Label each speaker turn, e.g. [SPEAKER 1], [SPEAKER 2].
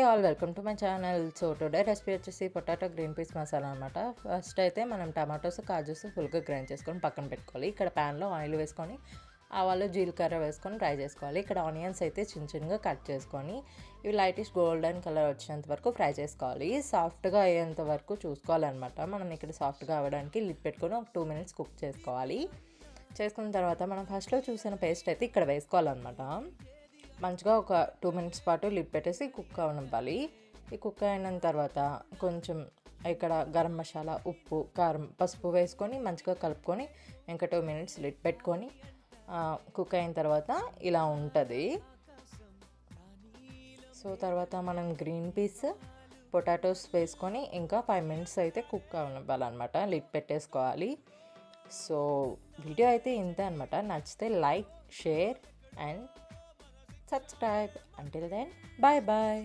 [SPEAKER 1] All welcome to my channel. So today recipe వచ్చేసి potato green peas masala అనమాట. First అయితే మనం టమాటోస్ కాజూస్ ఫుల్గా గ్రైండ్ చేసుకొని పక్కన పెట్టుకోవాలి. ఇక్కడ ప్యాన్లో ఆయిల్ వేసుకొని ఆవాలు జీలకర్ర వేసుకొని ఫ్రై చేసుకోవాలి. ఇక్కడ ఆనియన్స్ అయితే చిన్న చిన్నగా కట్ చేసుకొని ఇవి లైటిష్ గోల్డెన్ కలర్ వచ్చేంత వరకు ఫ్రై చేసుకోవాలి. సాఫ్ట్గా అయ్యేంత వరకు చూసుకోవాలన్నమాట. మనం ఇక్కడ సాఫ్ట్గా అవ్వడానికి లిడ్ పెట్టుకొని ఒక 2 minutes కుక్ చేసుకోవాలి. చేసుకున్న తర్వాత మనం ఫస్ట్లో చూసిన పేస్ట్ అయితే ఇక్కడ వేసుకోవాలన్నమాట. మంచిగా ఒక 2 minutes పాటు లిడ్ పెట్టేసి కుక్ అవ్వాలి. ఈ కుక్ అయిన తర్వాత కొంచెం ఇక్కడ గరం మసాలా, ఉప్పు, కారం, పసుపు వేసుకొని మంచిగా కలుపుకొని ఇంకా 2 minutes లిడ్ పెట్టుకొని కుక్ అయిన తర్వాత ఇలా ఉంటుంది. సో తర్వాత మనం గ్రీన్ పీస్ పొటాటోస్ వేసుకొని ఇంకా 5 minutes అయితే కుక్ అవ్వాలన్నమాట. లిడ్ పెట్టేసుకోవాలి. సో వీడియో అయితే ఇంతే అనమాట. నచ్చితే like, share and subscribe. Until then, bye bye.